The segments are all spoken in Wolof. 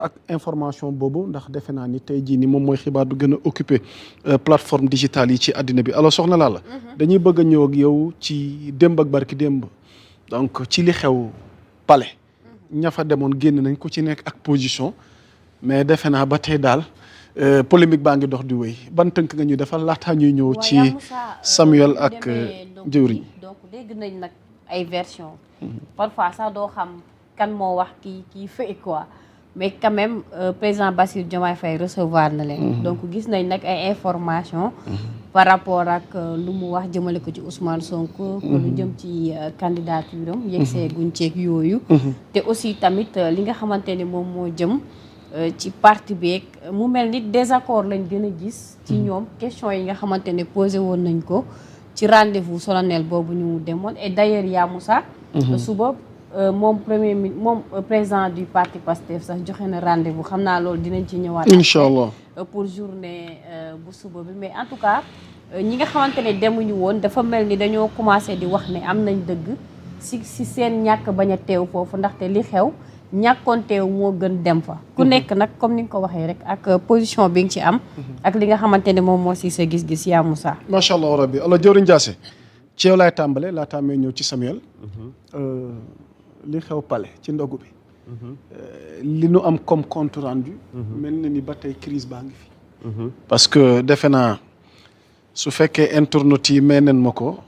ak information boobu ndax defe naa ni tey jii ni moom mooy xibaar du gën a occupé plateforme digitale yi ci àddina bi alors soxna Lalla dañuy bëgg a ñëw ak yow ci démb ak barki démb donc ci li xew palais ña fa demoon génn nañ ko ci nekk ak position mais defe naa ba tey daal polémique baa ngi dox di wéy ban tënk nga ñuy defal laataa ñuy ñëw ci Samuel ak jëwriñ donc dégg nañ nag ay version parfois sax doo xam kan moo wax kii fait quoi mais quand même président Bassirou Diomaye Faye recevoir na leen donc gis nañ nag ay information par rapport ak lu mu wax jëmale ko ci Ousmane Sonko ko lu jëm ci candidature am yegsee guñ ceeg yooyu te aussi tamit li nga xamante ni moom moo jëm ci parti beeg mu mel ni désaccord lañ gën a gis ci ñoom question yi nga xamante ne posé woon nañ ko ci rendez-vous solennel boobu ñu demoon et d'ailleurs yaa Moussa suba moom moom président du parti Pastef sax joxe na rendez-vous xam naa loolu dinañ ci ñëwaat incha allah pour journée bu suba bi mais en tout cas ñi nga xamante ne demuñu woon dafa mel ni dañoo commencé di wax ne am nañ dëgg si seen ñàkk bañ a teew foofu ndaxte li xew ñàkkoon teew moo gën dem fa ku nekk nag comme ni nga ko waxee rek ak position bi nga ci am ak li nga xamante ne moom moo si sa gis-gis yaa Moussa macha allah rabbi alors jëwriñ Diassé ci yow laay tàmbale laa tàmmee ñëw ci Samuel li xew palais ci ndogu bi li nu am comme compte rendu mel na ni ba tey crise baa ngi fi parce que defe naa su fekkee internautes yi may nen ma ko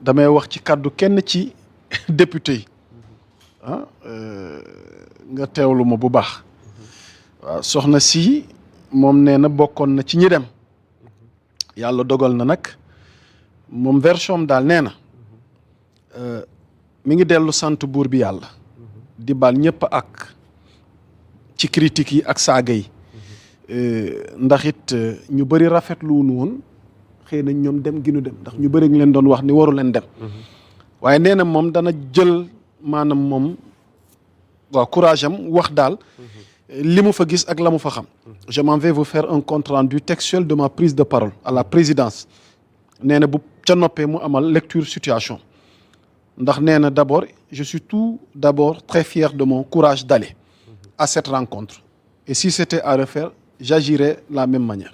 damay wax ci kàddu kenn ci député yi nga teewlu ma bu baax waaw soxna si moom nee na bokkoon na ci ñi dem yàlla dogal na nag moom version daal nee na mi ngi dellu sant buur bi yàlla di baal ñëpp ak ci critiques yi ak saaga yi ndax it ñu bëri rafetlu wuñu woon xëy na ñoom dem gi nu dem ndax ñu bëri ngi leen doon wax ni waru leen dem waaye nee na moom dana jël maanaam moom waaw courage am wax daal li mu fa gis ak la mu fa xam je m'en vais vous faire un compte rendu textuel de ma prise de parole à la présidence nee na bu ca noppee mu amal lecture situation ndax nee na d'abord je suis tout d'abord très fier de mon courage d'aller à cette rencontre et si c'était à refaire j'agirais de la même manière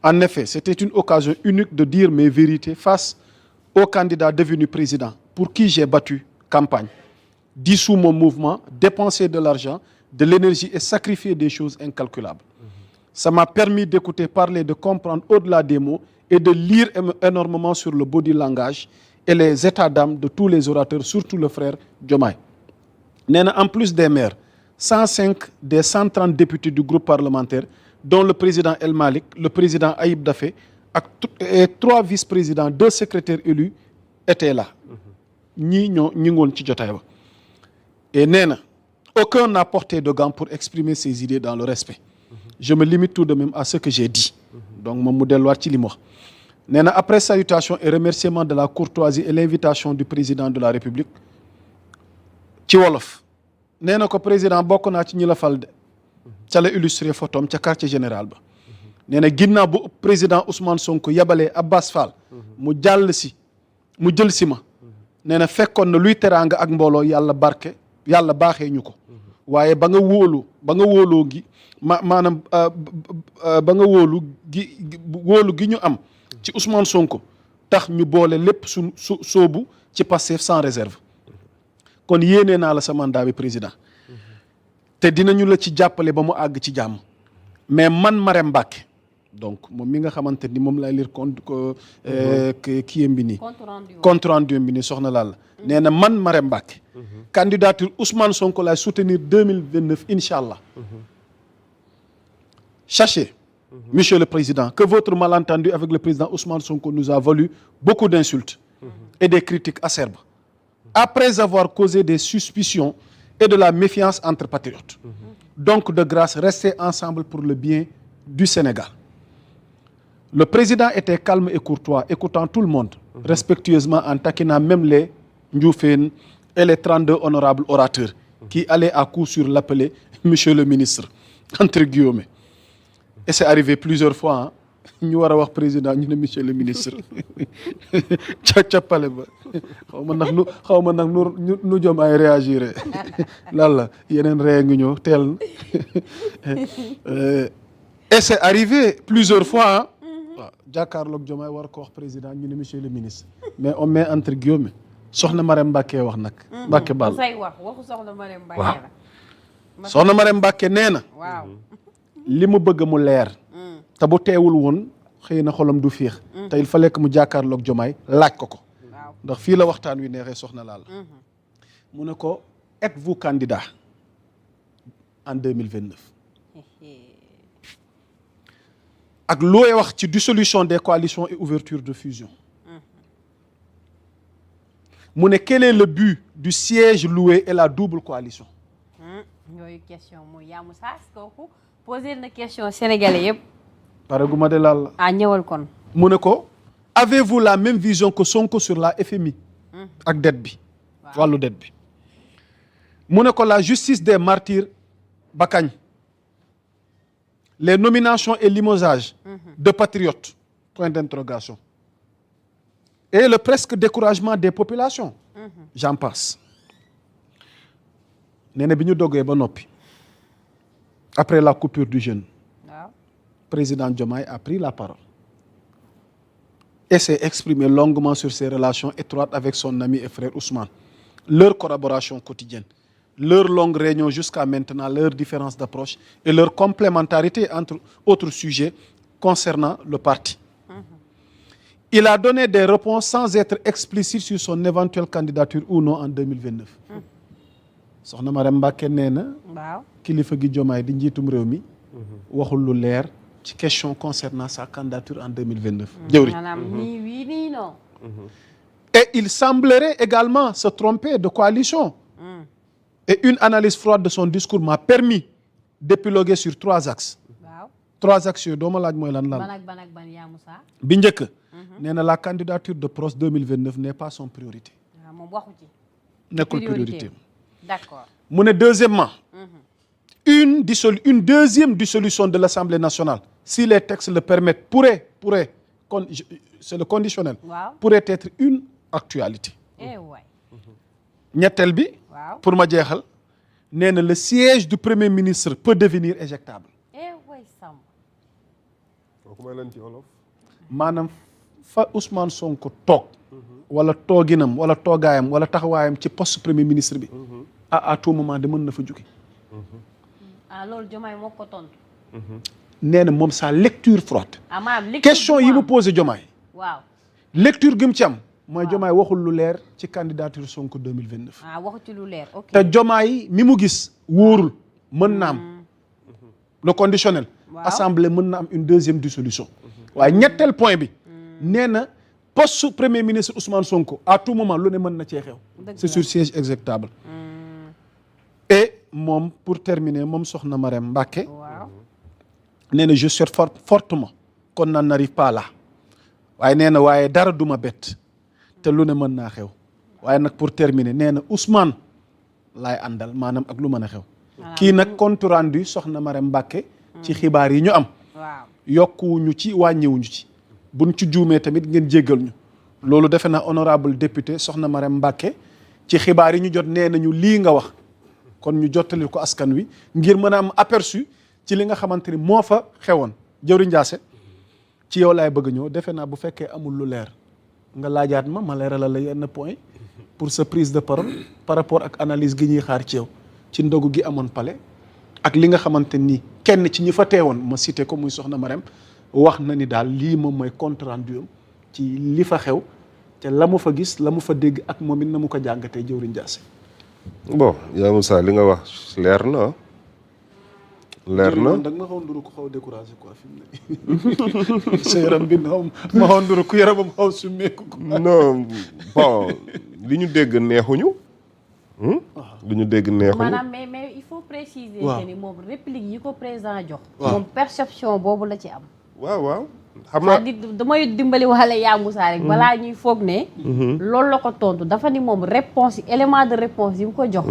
en effet c'était une occasion unique de dire mes vérités face au candidat devenu président pour qui j'ai battu campagne dissous mon mouvement dépensé de l'argent de l'énergie et sacrifié des choses incalculables ça m'a permis d'écouter parler de comprendre au-delà des mots et de lire énormément sur le body language et les états d'âme de tous les orateurs surtout le frère Diomaye nee na en plus des maires 105 des 130 députés du groupe parlementaire dont le président El Malick le président Ayib Daffé et 3 vice-présidents 2 secrétaires élus étaient là ñii ñi ngoon ci jotaay ba et nee na aucun n'a porté de gants pour exprimer ses idées dans le respect je me limite tout de même à ce que j'ai dit donc moom mu delluwaat ci li mu wax nee na après salutation et remerciement de la courtoisie et l'invitation du président de la République ci wolof nee na ko président bokk naa ci ñi la fal de ca la illustré photom ca quartier général ba nee na ginnaaw bu président Ousmane Sonko yabalee Abbas Fall mu jël si ma nee na fekkoon na luy teraanga ak mbooloo yàlla baaxee ñu ko waaye ba nga wóoloo gi maanaam ba nga wóolu gi ñu am ci Ousmane Sonko tax ñu boole lépp soobu ci Pastef sans réserve kon yéenee naa la sa mandat bi président te dinañu la ci jàppale ba mu àgg ci jàmm mais man Marème Mbacké donc moom mi nga xamante ni moom lay lire kii bi nii compte rendu bi nii soxna Lalla nee na man Marème Mbacké candidature Ousmane Sonko lay soutenir 2029 incha allah sachez Monsieur le Président, que votre malentendu avec le président Ousmane Sonko nous a valu beaucoup d'insultes et des critiques acerbes. Après avoir causé des suspicions et de la méfiance entre patriotes. Donc, de grâce, restez ensemble pour le bien du Sénégal. Le président était calme et courtois, écoutant tout le monde, respectueusement en taquinant même les Ndioufène et les 32 honorables orateurs qui allaient à coup sûr l'appeler Monsieur le ministre, entre guillemets. Et c'est arrivé plusieurs fois ñu war a wax président ñu ne monsieur le ministre ca palais ba xaw ma nag nu jom ay réagir lan la yeneen ree ngi ñëw teel et c'est arrivé plusieurs fois waaw jàkkaarloog Diomaye war ko wax président ñu ne monsieur le ministre mais on met entre guillemets soxna Marème Mbacké wax nag Mbacké Ball say waxu soxna Marème Mbacké waaw soxna Marème Mbacké nee na waaw li mu bëgg mu leer te bu teewul woon xëy na xolam du fiix te il fallait que mu jàkkaarloog Diomaye laaj ko ndax fii la waxtaan wi neexee soxna laal mu ne ko êtes-vous candidat en 2029 ak looy wax ci dissolution des coalitions et ouverture de fusion mu ne quel est le but du siège loué et la double coalition yooyu question mooy yaa Moussa kooku posé na question sénégalais yëpp pare gu ma de laal la ñëwal kon mu ne ko avez-vous la même vision que Sonko sur la FMI ak dette bi wàllu dette bi mu ne ko la justice des martyrs ba kañ les nominations et limogeages de patriotes point d'interrogation et le presque découragement des populations j'en passe nee na bi ñu doggee ba noppi après la coupure du jeûne président Diomaye a pris la parole et s'est exprimé longuement sur ses relations étroites avec son ami et frère Ousmane, leur collaboration quotidienne, leur longue réunion jusqu'à maintenant, leur différence d'approche et leur complémentarité entre autres sujets concernant le parti. Il a donné des réponses sans être explicite sur son éventuelle candidature ou non en 2029. soxna Marème Mbacké nee na kilifa gi Diomaye di njiitum réew mi waxul lu leer ci question concernant sa candidature en 2029 jëwriñ ni oui ni non et il semblerait également se tromper de coalition et une analyse froide de son discours m'a permis d'épiloguer sur 3 axes 3 axes yooyu doo ma laaj mooy lan ban yaa Moussa bi njëkk nee na la candidature de PROS 2029 n'est pas son priorité moom waxu ci nekkul priorité d'accord mu ne deuxièmement une deuxième dissolution de l'Assemblée nationale si les textes le permettent pourrait c'est le conditionnel pourrait être une actualité ñetteel bi pour ma jeexal nee na le siège du premier ministre peut devenir éjectable maanaam fa Ousmane Sonko toog wala tooginam wala toogaayam wala taxawaayam ci poste premier ministre bi à tout moment de mën na fa jóge loolu Diomaye moo ko tontu nee na moom sa lecture froide question yi mu posé Diomaye lecture gi mu ci am mooy Diomaye waxul lu leer ci candidature Sonko 2029 waxu ci lu leer ok te Diomaye mi mu gis wóorul mën na am le conditionnel assemblée mën na am une deuxième dissolution waaye ñetteel point bi nee na poste premier ministre Ousmane Sonko à tout moment lu ne mën na cee xew c'est sur siège exécutable et moom pour terminer moom soxna Marème Mbacké nee na je souhaite fortement qu'on n'en arrive pas là waaye nee na waaye dara duma bett te lu ne mën naa xew waaye nag pour terminer nee na Ousmane laay àndal maanaam ak lu mën a xew kii nag compte rendu soxna Marème Mbacké ci xibaar yi ñu am yokkuwuñu ci wàññiwuñu ci buñ ci juumee tamit ngeen jéggal ñu loolu defe naa honorable député soxna Marème Mbacké ci xibaar yi ñu jot nee nañu lii nga wax kon ñu jottali ko askan wi ngir mën a am aperçu ci li nga xamante ni moo fa xewoon jëwriñ Ndiasse ci yow laay bëgg ñëw defe naa bu fekkee amul lu leer nga laajaat ma leeralal la yenn point pour sa prise de parole par rapport ak analyse gi ñuy xaar ci yow ci ndogu gi amoon palais ak li nga xamante ni kenn ci ñi fa teewoon ma cité ko muy soxna Marème wax na ni daal lii moom mooy compte rendu am ci li fa xew te la mu fa gis la mu fa dégg ak moom it na mu ko jàngatee jëwriñ Ndiasse. bon yaa Moussa li nga wax leer na. leer na da nga ma xaw nduru ko xaw découragé quoi fi mu ne sa yaram bi ma xaw nduru ku yaramam xaw summeeku ko. non bon li ñu dégg neexuñu. li ñu dégg neexuñu. maanaam mais il faut préciser que ni moom réplique yi ko président jox. moom perception boobu la ci am. waaw xam naa damay dimbali wala yaa Moussa rek balaa ñuy foog ne. loolu la ko tontu dafa ni moom réponse yi élément de réponse yi mu ko jox.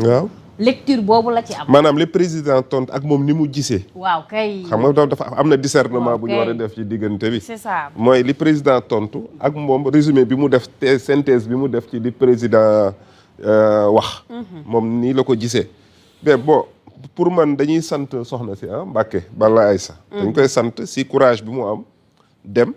lecture boobu la ci am. maanaam li président tontu ak moom ni mu gisee. waaw kay. xam nga dafa am na discernement waaw bu ñu war a kay. def ci diggante bi. c'est ça. mooy li président tontu ak moom résumé bi mu def synthèse bi mu def ci li président wax. moom nii la ko gisee. mais bon pour man dañuy sant soxna si Mbacke Balla Aïssa. dañ koy sant si courage bi mu am dem.